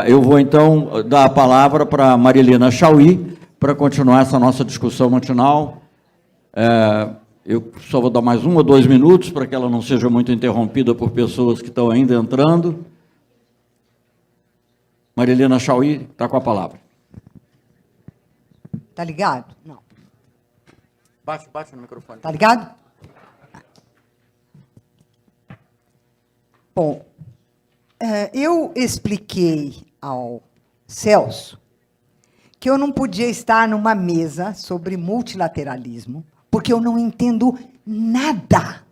Eu vou, então, dar a palavra para a Marilena Chauí, para continuar essa nossa discussão matinal. Eu só vou dar mais 1 ou 2 minutos, para que ela não seja muito interrompida por pessoas que estão ainda entrando. Marilena Chauí está com a palavra. Está ligado? Não. Baixa no microfone. Está ligado? Bom, eu expliquei ao Celso que eu não podia estar numa mesa sobre multilateralismo, porque eu não entendo nada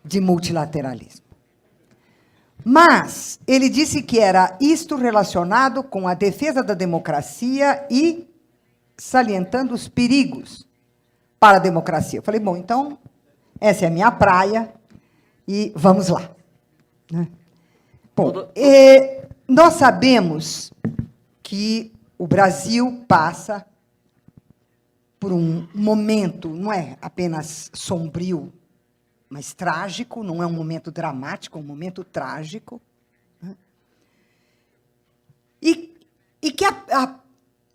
de multilateralismo. Mas ele disse que era isto relacionado com a defesa da democracia e salientando os perigos para a democracia. Eu falei, bom, então, essa é a minha praia e vamos lá. Bom, nós sabemos que o Brasil passa por um momento, não é apenas sombrio, mas trágico, não é um momento dramático, é um momento trágico. E que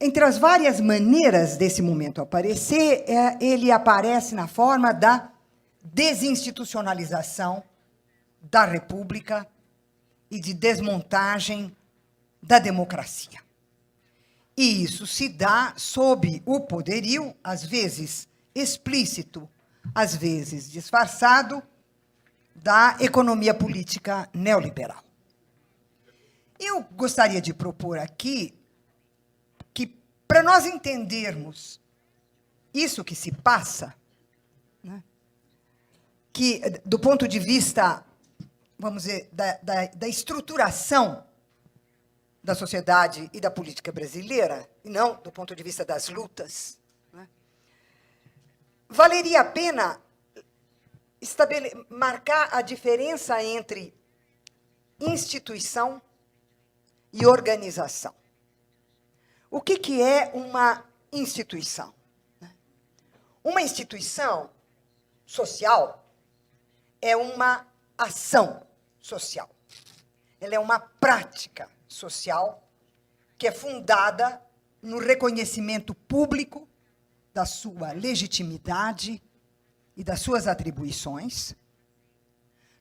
entre as várias maneiras desse momento aparecer, ele aparece na forma da desinstitucionalização da República e de desmontagem da democracia. E isso se dá sob o poderio, às vezes explícito, às vezes disfarçado, da economia política neoliberal. Eu gostaria de propor aqui que, para nós entendermos isso que se passa, né, que, do ponto de vista, vamos dizer, da estruturação da sociedade e da política brasileira, e não do ponto de vista das lutas, né, valeria a pena marcar a diferença entre instituição e organização. O que é uma instituição? Uma instituição social é uma ação social. Ela é uma prática social que é fundada no reconhecimento público da sua legitimidade e das suas atribuições,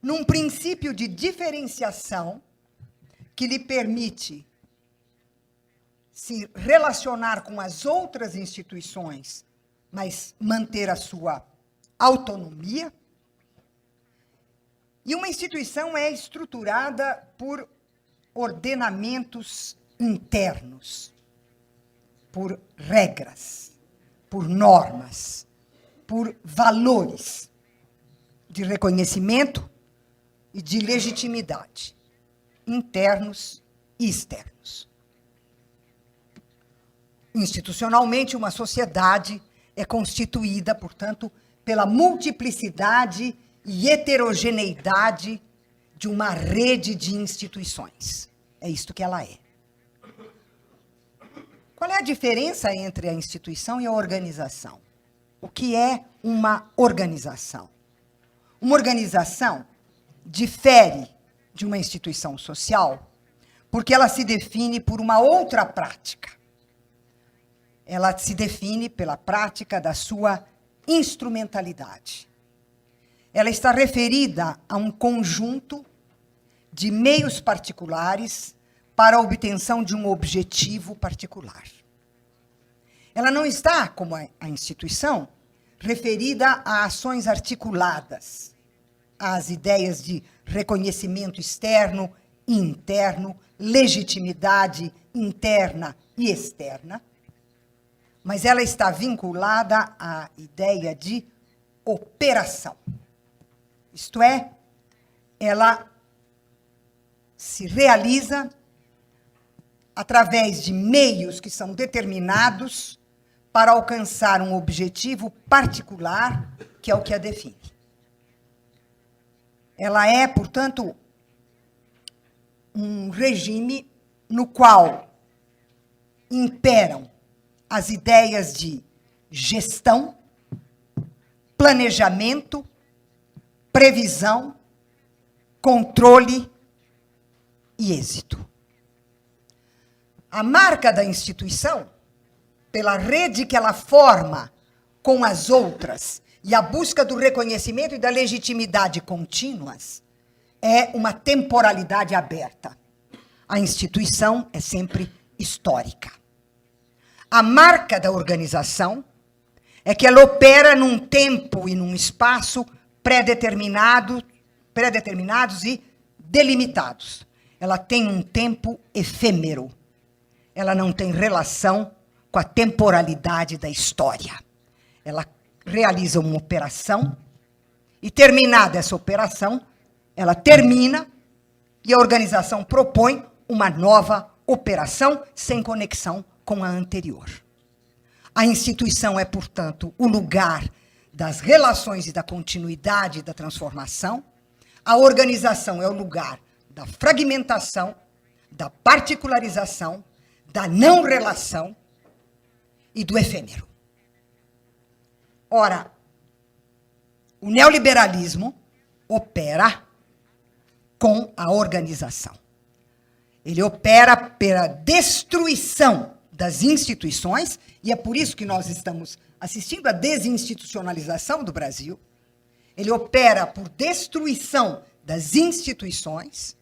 num princípio de diferenciação que lhe permite se relacionar com as outras instituições, mas manter a sua autonomia. E uma instituição é estruturada por ordenamentos internos, por regras, por normas, por valores de reconhecimento e de legitimidade, internos e externos. Institucionalmente, uma sociedade é constituída, portanto, pela multiplicidade e heterogeneidade de uma rede de instituições. É isto que ela é. Qual é a diferença entre a instituição e a organização? O que é uma organização? Uma organização difere de uma instituição social porque ela se define por uma outra prática. Ela se define pela prática da sua instrumentalidade. Ela está referida a um conjunto de meios particulares para a obtenção de um objetivo particular. Ela não está, como a instituição, referida a ações articuladas, às ideias de reconhecimento externo e interno, legitimidade interna e externa, mas ela está vinculada à ideia de operação. Isto é, ela se realiza através de meios que são determinados para alcançar um objetivo particular, que é o que a define. Ela é, portanto, um regime no qual imperam as ideias de gestão, planejamento, previsão, controle e êxito. A marca da instituição, pela rede que ela forma com as outras e a busca do reconhecimento e da legitimidade contínuas, é uma temporalidade aberta. A instituição é sempre histórica. A marca da organização é que ela opera num tempo e num espaço pré-determinados e delimitados. Ela tem um tempo efêmero. Ela não tem relação com a temporalidade da história. Ela realiza uma operação e, terminada essa operação, ela termina e a organização propõe uma nova operação sem conexão com a anterior. A instituição é, portanto, o lugar das relações e da continuidade e da transformação. A organização é o lugar da fragmentação, da particularização, da não-relação e do efêmero. Ora, o neoliberalismo opera com a organização. Ele opera pela destruição das instituições, e é por isso que nós estamos assistindo à desinstitucionalização do Brasil. Ele opera por destruição das instituições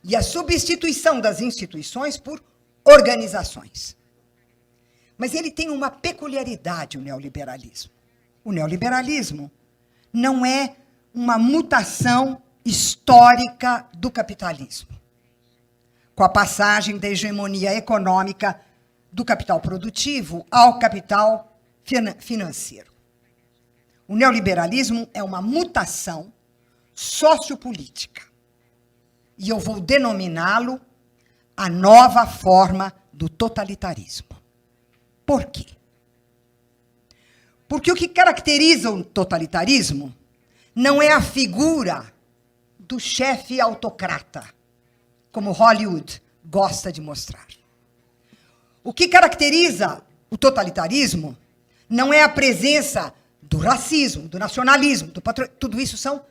e a substituição das instituições por organizações. Mas ele tem uma peculiaridade, o neoliberalismo. O neoliberalismo não é uma mutação histórica do capitalismo, com a passagem da hegemonia econômica do capital produtivo ao capital financeiro. O neoliberalismo é uma mutação sociopolítica. E eu vou denominá-lo a nova forma do totalitarismo. Por quê? Porque o que caracteriza o totalitarismo não é a figura do chefe autocrata, como Hollywood gosta de mostrar. O que caracteriza o totalitarismo não é a presença do racismo, do nacionalismo, tudo isso são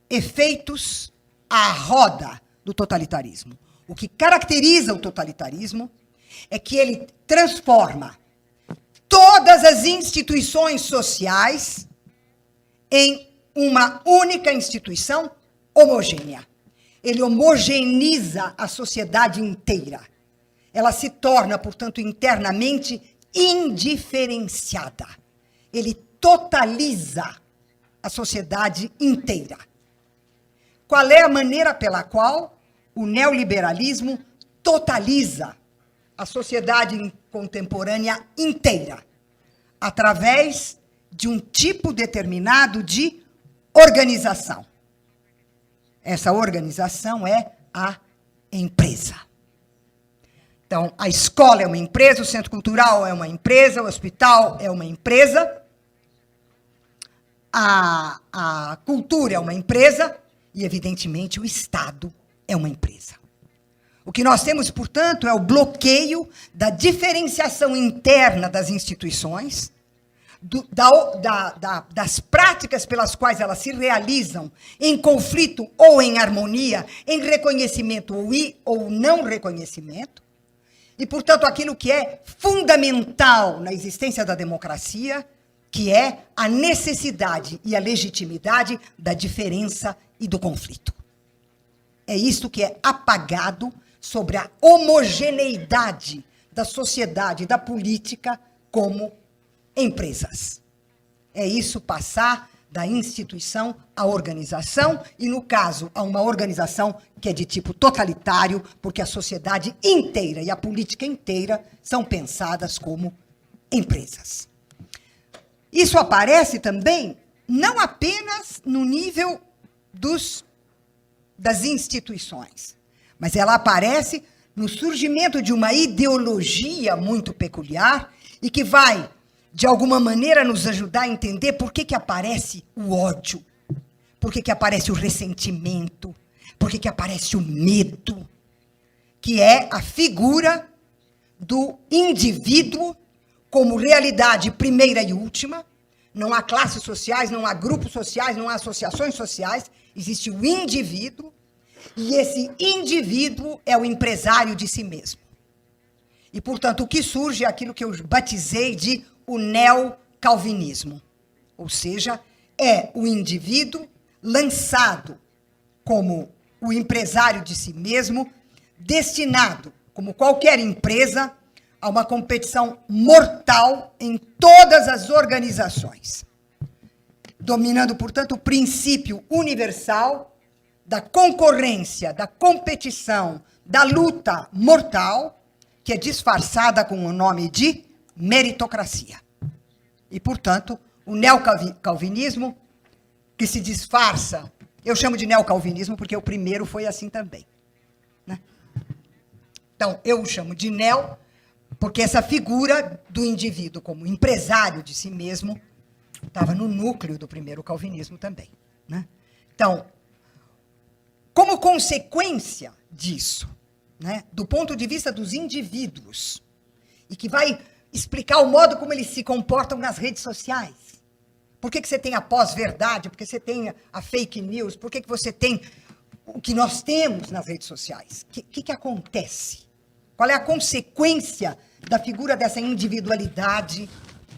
efeitos à roda do totalitarismo. O que caracteriza o totalitarismo é que ele transforma todas as instituições sociais em uma única instituição homogênea. Ele homogeneiza a sociedade inteira. Ela se torna, portanto, internamente indiferenciada. Ele totaliza a sociedade inteira. Qual é a maneira pela qual o neoliberalismo totaliza a sociedade contemporânea inteira? Através de um tipo determinado de organização. Essa organização é a empresa. Então, a escola é uma empresa, o centro cultural é uma empresa, o hospital é uma empresa, a cultura é uma empresa e, evidentemente, o Estado é uma empresa. O que nós temos, portanto, é o bloqueio da diferenciação interna das instituições, das práticas pelas quais elas se realizam em conflito ou em harmonia, em reconhecimento ou não reconhecimento, e, portanto, aquilo que é fundamental na existência da democracia, que é a necessidade e a legitimidade da diferença e do conflito. É isto que é apagado sobre a homogeneidade da sociedade e da política como empresas. É isso passar da instituição à organização, e, no caso, a uma organização que é de tipo totalitário, porque a sociedade inteira e a política inteira são pensadas como empresas. Isso aparece também não apenas no nível das instituições, mas ela aparece no surgimento de uma ideologia muito peculiar e que vai, de alguma maneira, nos ajudar a entender por que aparece o ódio, por que aparece o ressentimento, por que aparece o medo, que é a figura do indivíduo como realidade primeira e última. Não há classes sociais, não há grupos sociais, não há associações sociais, existe o indivíduo, e esse indivíduo é o empresário de si mesmo. E, portanto, o que surge é aquilo que eu batizei de o neocalvinismo. Ou seja, é o indivíduo lançado como o empresário de si mesmo, destinado, como qualquer empresa, a uma competição mortal em todas as organizações, dominando, portanto, o princípio universal da concorrência, da competição, da luta mortal, que é disfarçada com o nome de meritocracia. E, portanto, o neocalvinismo, que se disfarça, eu chamo de neocalvinismo porque o primeiro foi assim também, né? Então, eu o chamo de neo, porque essa figura do indivíduo como empresário de si mesmo estava no núcleo do primeiro calvinismo também, né? Então, como consequência disso, né, do ponto de vista dos indivíduos, e que vai explicar o modo como eles se comportam nas redes sociais. Por que você tem a pós-verdade? Por que você tem a fake news? Por que você tem o que nós temos nas redes sociais? O que acontece? Qual é a consequência da figura dessa individualidade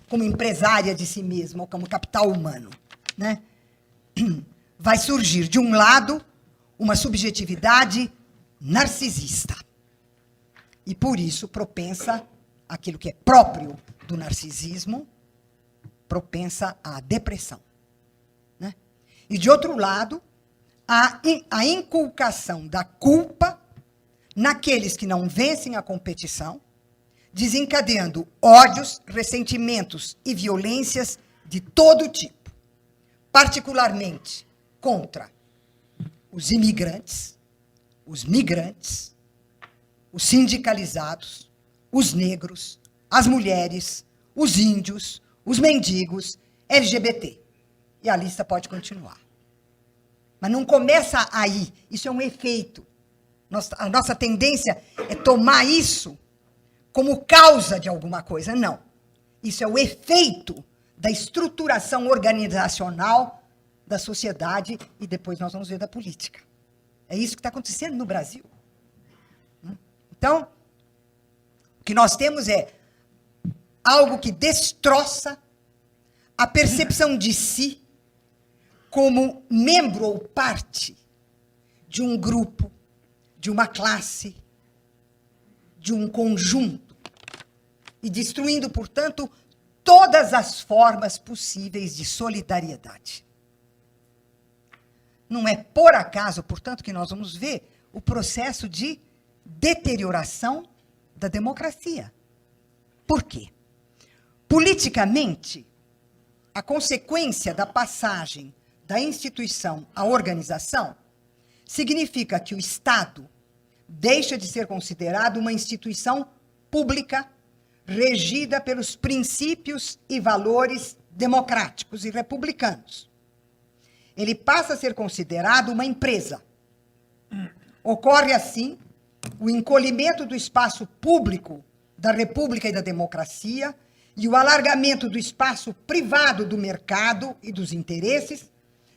como empresária de si mesma, ou como capital humano, né? Vai surgir, de um lado, uma subjetividade narcisista. E, por isso, propensa àquilo que é próprio do narcisismo, propensa à depressão, né? E, de outro lado, a inculcação da culpa naqueles que não vencem a competição, desencadeando ódios, ressentimentos e violências de todo tipo, particularmente contra os imigrantes, os migrantes, os sindicalizados, os negros, as mulheres, os índios, os mendigos, LGBT. E a lista pode continuar. Mas não começa aí. Isso é um efeito. A nossa tendência é tomar isso como causa de alguma coisa. Não. Isso é o efeito da estruturação organizacional da sociedade e depois nós vamos ver da política. É isso que está acontecendo no Brasil. Então, o que nós temos é algo que destroça a percepção de si como membro ou parte de um grupo, de uma classe, de um conjunto, e destruindo, portanto, todas as formas possíveis de solidariedade. Não é por acaso, portanto, que nós vamos ver o processo de deterioração da democracia. Por quê? Politicamente, a consequência da passagem da instituição à organização significa que o Estado deixa de ser considerado uma instituição pública regida pelos princípios e valores democráticos e republicanos. Ele passa a ser considerado uma empresa. Ocorre, assim, o encolhimento do espaço público da República e da democracia e o alargamento do espaço privado do mercado e dos interesses,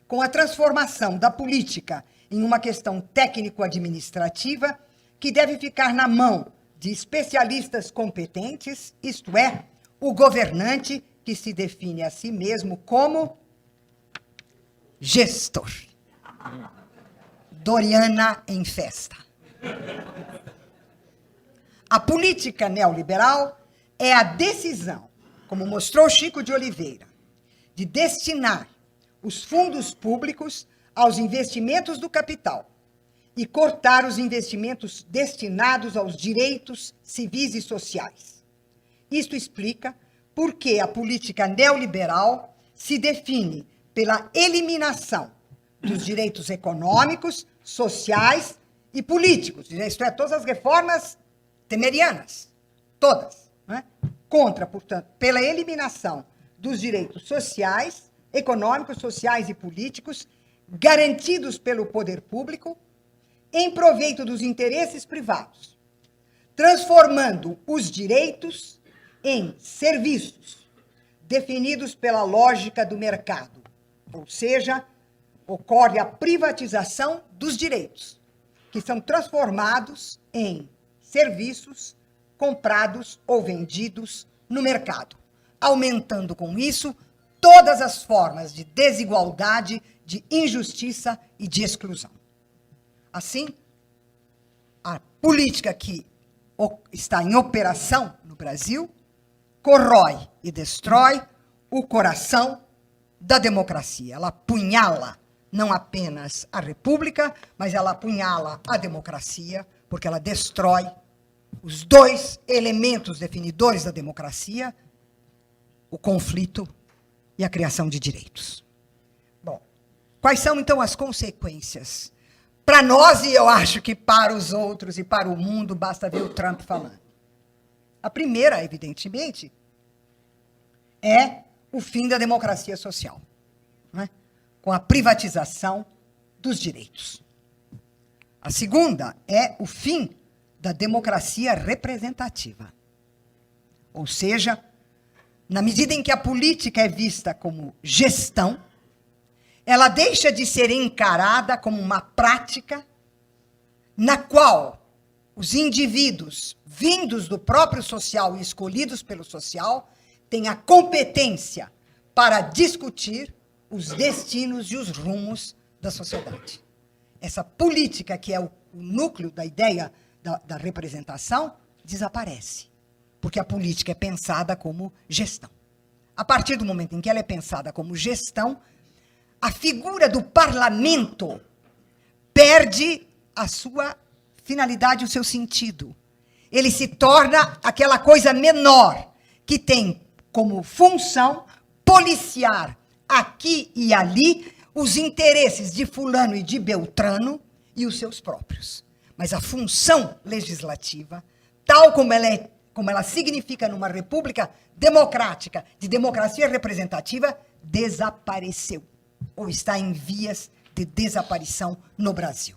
com a transformação da política em uma questão técnico-administrativa que deve ficar na mão de especialistas competentes, isto é, o governante que se define a si mesmo como gestor. Doriana em festa. A política neoliberal é a decisão, como mostrou Chico de Oliveira, de destinar os fundos públicos aos investimentos do capital e cortar os investimentos destinados aos direitos civis e sociais. Isto explica por que a política neoliberal se define pela eliminação dos direitos econômicos, sociais e políticos, isto é, todas as reformas temerianas, todas, né? Contra, portanto, pela eliminação dos direitos sociais, econômicos, sociais e políticos, garantidos pelo poder público, em proveito dos interesses privados, transformando os direitos em serviços definidos pela lógica do mercado. Ou seja, ocorre a privatização dos direitos, que são transformados em serviços comprados ou vendidos no mercado, aumentando com isso todas as formas de desigualdade, de injustiça e de exclusão. Assim, a política que está em operação no Brasil corrói e destrói o coração da democracia. Ela apunhala não apenas a República, mas ela apunhala a democracia, porque ela destrói os dois elementos definidores da democracia, o conflito e a criação de direitos. Bom, quais são, então, as consequências? Para nós, e eu acho que para os outros e para o mundo, basta ver o Trump falando. A primeira, evidentemente, é o fim da democracia social, né? Com a privatização dos direitos. A segunda é o fim da democracia representativa. Ou seja, na medida em que a política é vista como gestão, ela deixa de ser encarada como uma prática na qual os indivíduos, vindos do próprio social e escolhidos pelo social, têm a competência para discutir os destinos e os rumos da sociedade. Essa política, que é o núcleo da ideia da representação, desaparece, porque a política é pensada como gestão. A partir do momento em que ela é pensada como gestão, a figura do parlamento perde a sua finalidade, o seu sentido. Ele se torna aquela coisa menor que tem como função policiar aqui e ali os interesses de fulano e de Beltrano e os seus próprios. Mas a função legislativa, tal como ela significa numa república democrática, de democracia representativa, desapareceu, ou está em vias de desaparição no Brasil.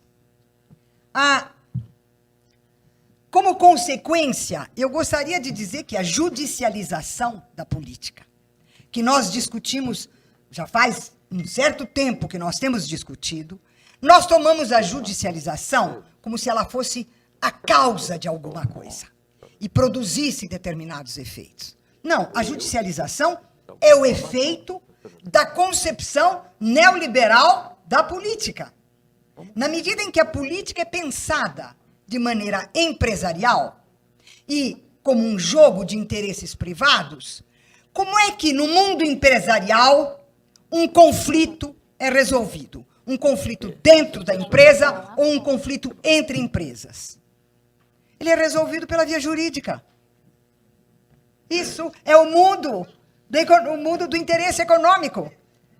Como consequência, eu gostaria de dizer que a judicialização da política, que nós discutimos, já faz um certo tempo que nós temos discutido, nós tomamos a judicialização como se ela fosse a causa de alguma coisa e produzisse determinados efeitos. Não, a judicialização é o efeito da concepção neoliberal da política. Na medida em que a política é pensada de maneira empresarial e como um jogo de interesses privados, como é que no mundo empresarial um conflito é resolvido? Um conflito dentro da empresa ou um conflito entre empresas? Ele é resolvido pela via jurídica. Isso é o mundo do interesse econômico,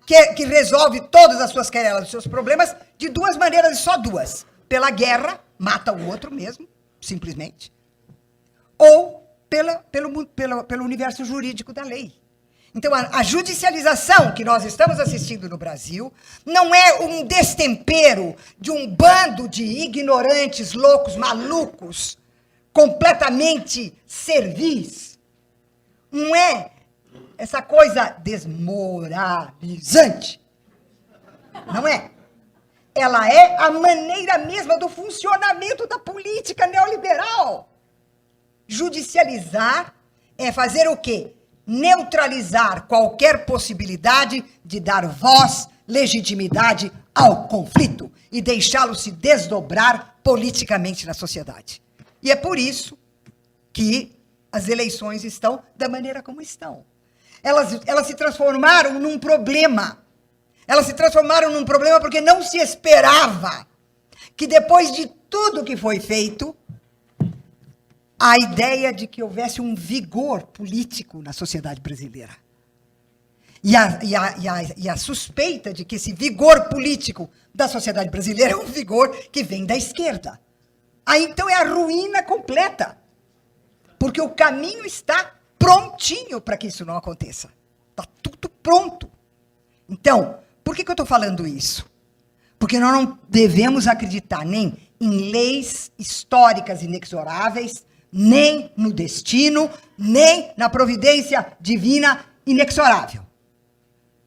que resolve todas as suas querelas, os seus problemas, de duas maneiras, e só duas. Pela guerra, mata o outro mesmo, simplesmente, ou pelo universo jurídico da lei. Então, a judicialização que nós estamos assistindo no Brasil não é um destempero de um bando de ignorantes, loucos, malucos, completamente servis. Não é essa coisa desmoralizante. Não é. Ela é a maneira mesma do funcionamento da política neoliberal. Judicializar é fazer o quê? Neutralizar qualquer possibilidade de dar voz, legitimidade ao conflito e deixá-lo se desdobrar politicamente na sociedade. E é por isso que as eleições estão da maneira como estão. Elas se transformaram num problema. Elas se transformaram num problema porque não se esperava que, depois de tudo que foi feito, a ideia de que houvesse um vigor político na sociedade brasileira. E a suspeita de que esse vigor político da sociedade brasileira é um vigor que vem da esquerda. Aí, então, é a ruína completa. Porque o caminho está prontinho para que isso não aconteça. Está tudo pronto. Então, por que eu estou falando isso? Porque nós não devemos acreditar nem em leis históricas inexoráveis, nem no destino, nem na providência divina inexorável.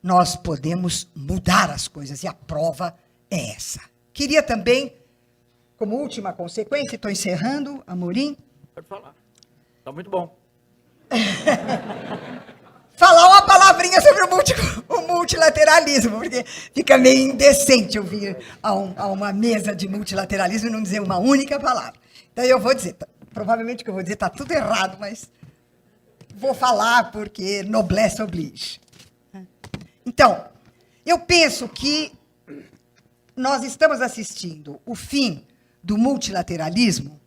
Nós podemos mudar as coisas, e a prova é essa. Queria também, como última consequência, estou encerrando, Amorim. Pode falar. Está muito bom. Falar uma palavrinha sobre o multilateralismo, porque fica meio indecente eu vir a uma mesa de multilateralismo e não dizer uma única palavra. Então eu vou dizer, provavelmente o que eu vou dizer está tudo errado, mas vou falar porque noblesse oblige. Então, eu penso que nós estamos assistindo o fim do multilateralismo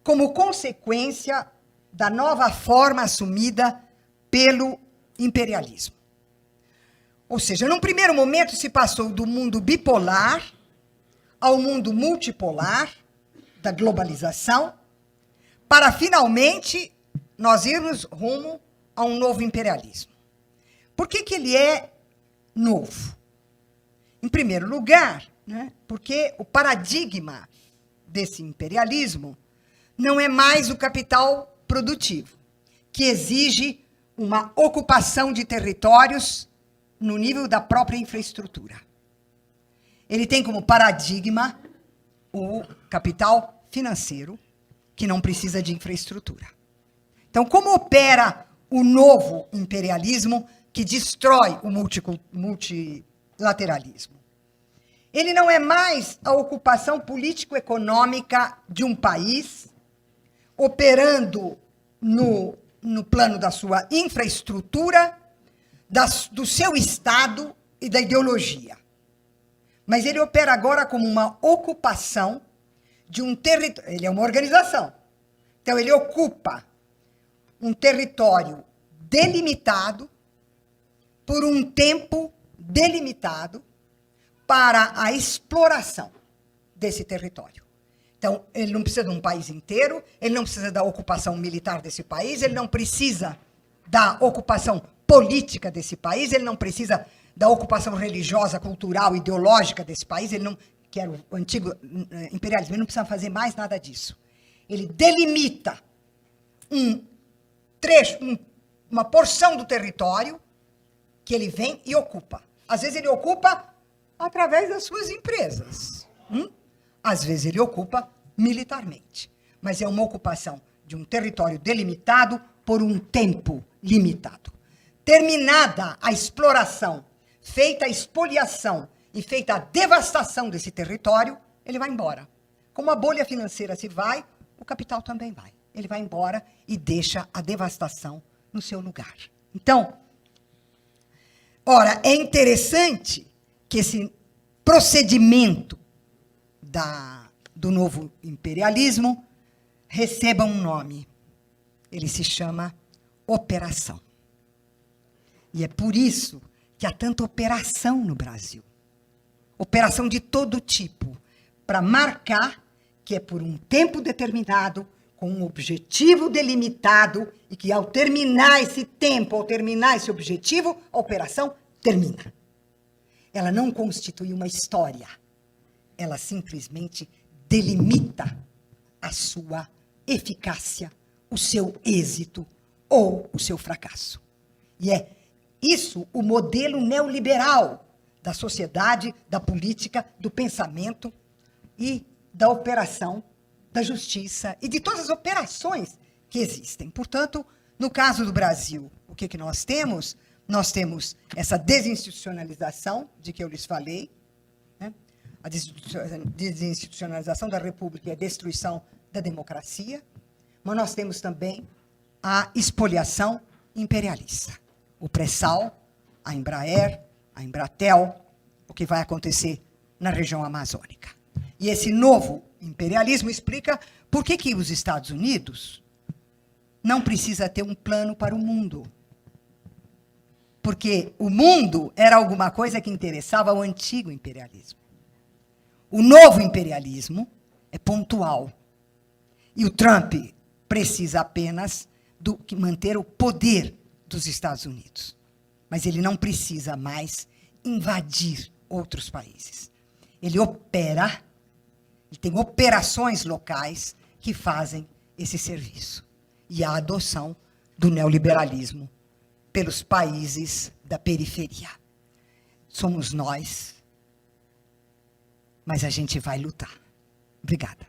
como consequência da nova forma assumida pelo imperialismo. Ou seja, num primeiro momento se passou do mundo bipolar ao mundo multipolar, da globalização, para finalmente nós irmos rumo a um novo imperialismo. Por que que ele é novo? Em primeiro lugar, né, porque o paradigma desse imperialismo não é mais o capital produtivo, que exige uma ocupação de territórios no nível da própria infraestrutura. Ele tem como paradigma o capital financeiro, que não precisa de infraestrutura. Então, como opera o novo imperialismo que destrói o multilateralismo? Ele não é mais a ocupação político-econômica de um país, operando no plano da sua infraestrutura, do seu Estado e da ideologia. Mas ele opera agora como uma ocupação de um território. Ele é uma organização. Então, ele ocupa um território delimitado, por um tempo delimitado, para a exploração desse território. Então, ele não precisa de um país inteiro, ele não precisa da ocupação militar desse país, ele não precisa da ocupação política desse país, ele não precisa da ocupação religiosa, cultural, ideológica desse país, ele não, que era o antigo imperialismo, ele não precisa fazer mais nada disso. Ele delimita um trecho, uma porção do território que ele vem e ocupa. Às vezes ele ocupa através das suas empresas. Às vezes ele ocupa militarmente. Mas é uma ocupação de um território delimitado por um tempo limitado. Terminada a exploração, feita a expoliação e feita a devastação desse território, ele vai embora. Como a bolha financeira se vai, o capital também vai. Ele vai embora e deixa a devastação no seu lugar. Então, ora, é interessante que esse procedimento do novo imperialismo receba um nome. Ele se chama operação. E é por isso que há tanta operação no Brasil. Operação de todo tipo, para marcar que é por um tempo determinado, com um objetivo delimitado, e que ao terminar esse tempo, ao terminar esse objetivo, a operação termina. Ela não constitui uma história. Ela simplesmente delimita a sua eficácia, o seu êxito ou o seu fracasso. E é isso o modelo neoliberal da sociedade, da política, do pensamento e da operação da justiça e de todas as operações que existem. Portanto, no caso do Brasil, o que nós temos? Nós temos essa desinstitucionalização de que eu lhes falei, né? A desinstitucionalização da República e a destruição da democracia, mas nós temos também a expoliação imperialista. O pré-sal, a Embraer, a Embratel, o que vai acontecer na região amazônica. E esse novo imperialismo explica por que os Estados Unidos não precisa ter um plano para o mundo. Porque o mundo era alguma coisa que interessava ao antigo imperialismo. O novo imperialismo é pontual. E o Trump precisa apenas manter o poder dos Estados Unidos. Mas ele não precisa mais invadir outros países. Ele opera, ele tem operações locais que fazem esse serviço. E a adoção do neoliberalismo pelos países da periferia. Somos nós, mas a gente vai lutar. Obrigada.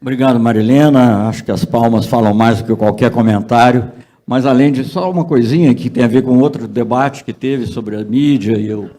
Obrigado, Marilena. Acho que as palmas falam mais do que qualquer comentário. Mas, além de só uma coisinha que tem a ver com outro debate que teve sobre a mídia, e eu